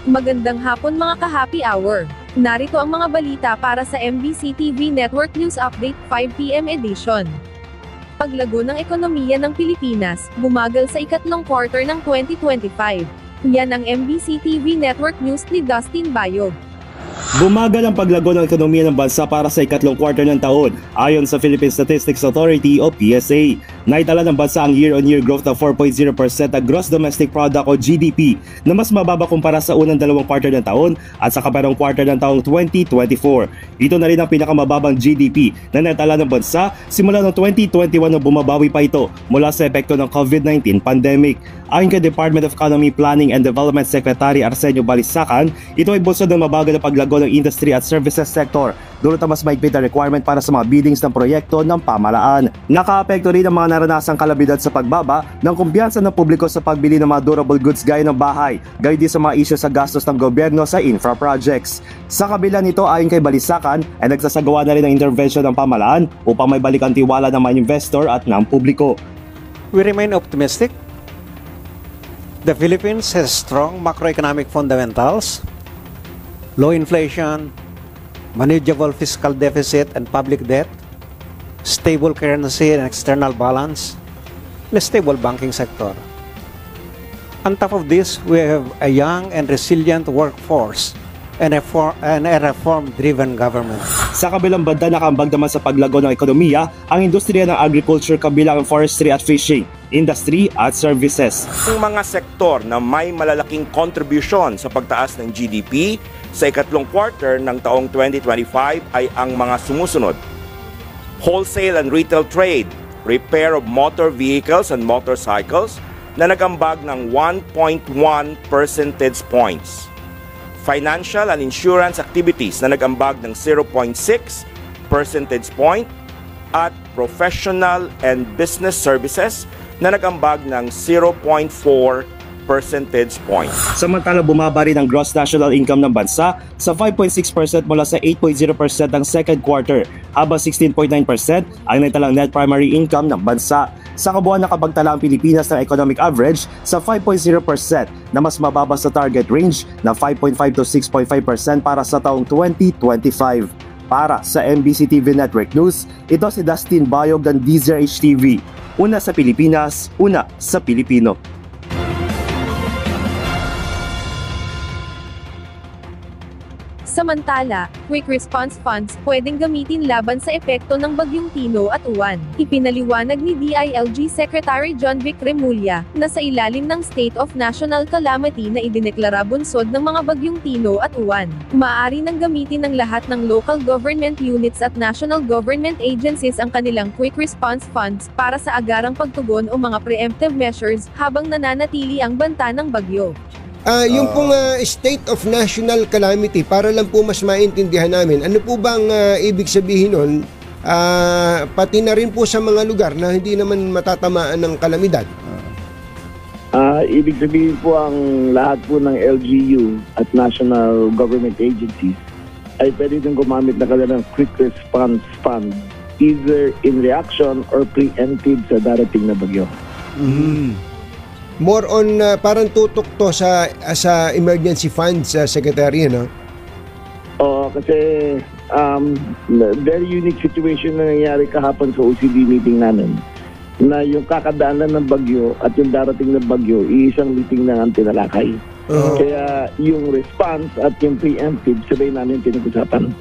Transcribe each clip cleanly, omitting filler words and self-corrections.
Magandang hapon mga ka-happy hour. Narito ang mga balita para sa MBC TV Network News Update 5 PM edition. Paglago ng ekonomiya ng Pilipinas, bumagal sa ikatlong quarter ng 2025. Yan ang MBC TV Network News ni Dustin Bayog. Bumagal ang paglago ng ekonomiya ng bansa para sa ikatlong quarter ng taon. Ayon sa Philippine Statistics Authority o PSA, naitala ng bansa ang year-on-year growth ng 4.0% ng Gross Domestic Product o GDP na mas mababa kumpara sa unang dalawang quarter ng taon at sa kaparang quarter ng taong 2024. Ito na rin ang pinakamababang GDP na naitala ng bansa simula noong 2021 na bumabawi pa ito mula sa epekto ng COVID-19 pandemic. Ayon kay Department of Economy, Planning and Development Secretary Arsenio Balisacan, ito ay bunsod ng mabagal na paglago ng industry at services sector. Dulot na mas mahigpit na requirement para sa mga biddings ng proyekto ng pamahalaan. Nakaapekto rin ang mga naranasang kalamidad sa pagbaba ng kumpiyansa ng publiko sa pagbili ng mga durable goods gaya ng bahay, gayon din sa mga isyu sa gastos ng gobyerno sa infra projects. Sa kabila nito, ayon kay Balisacan, ay nagsasagawa na rin ng intervention ng pamahalaan upang may balik ang tiwala ng mga investor at ng publiko. We remain optimistic. The Philippines has strong macroeconomic fundamentals, low inflation, manageable fiscal deficit and public debt, stable currency and external balance, and a stable banking sector. On top of this, we have a young and resilient workforce and a reform-driven government. Sa kabilang banda, nakaambag naman sa paglago ng ekonomiya ang industriya ng agriculture kabilang ang forestry at fishing, industry at services. Ang mga sektor na may malalaking contribution sa pagtaas ng GDP sa ikatlong quarter ng taong 2025 ay ang mga sumusunod: wholesale and retail trade, repair of motor vehicles and motorcycles na nagambag ng 1.1 percentage points, financial and insurance activities na nagambag ng 0.6 percentage point, at professional and business services na nagambag ng 0.4 percentage point. Samantala, bumaba rin ang gross national income ng bansa sa 5.6% mula sa 8.0% ng second quarter, habang 16.9% ang naitalang net primary income ng bansa. Sa kabuuan, nakapagtala ang Pilipinas ng economic average sa 5.0% na mas mababa sa target range na 5.5 to 6.5% para sa taong 2025. Para sa MBC TV Network News, ito si Dustin Bayog ng DZRH TV. Una sa Pilipinas, una sa Pilipino. Samantala, Quick Response Funds pwedeng gamitin laban sa epekto ng Bagyong Tino at Uwan. Ipinaliwanag ni DILG Secretary John Vic Remulla na sa ilalim ng State of National Calamity na idineklara bunsod ng mga Bagyong Tino at Uwan, maaari nang gamitin ng lahat ng local government units at national government agencies ang kanilang Quick Response Funds para sa agarang pagtugon o mga preemptive measures habang nananatili ang banta ng bagyo. Yung pong state of national calamity, para lang po mas maintindihan namin, ano po bang ibig sabihin nun, pati na rin po sa mga lugar na hindi naman matatamaan ng kalamidad? Ibig sabihin po ang lahat po ng LGU at national government agencies ay pwede din gumamit na kanilang quick response fund either in reaction or preemptive sa darating na bagyo. More on parang tutok to sa emergency funds, Secretary, no? Kasi very unique situation na nangyari kahapon sa OCD meeting namin, na yung kakadaanan ng bagyo at yung darating na bagyo, iisang meeting na ang tinalakay. Kaya yung response at yung preemptive, sabay namin pinag-usapan.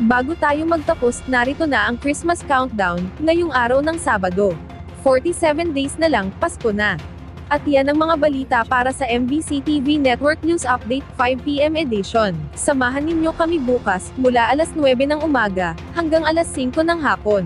Bago tayo magtapos, narito na ang Christmas countdown, ngayong araw ng Sabado. 47 days na lang, Pasko na. At yan ang mga balita para sa MBC TV Network News Update 5 PM edition. Samahan ninyo kami bukas, mula alas 9 ng umaga, hanggang alas 5 ng hapon.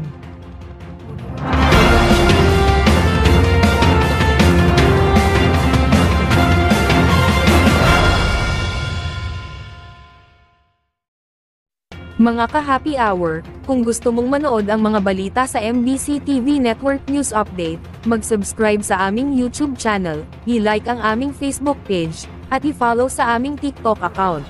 Mga ka-happy hour, kung gusto mong manood ang mga balita sa MBC TV Network News Update, mag-subscribe sa aming YouTube channel, i-like ang aming Facebook page, at i-follow sa aming TikTok account.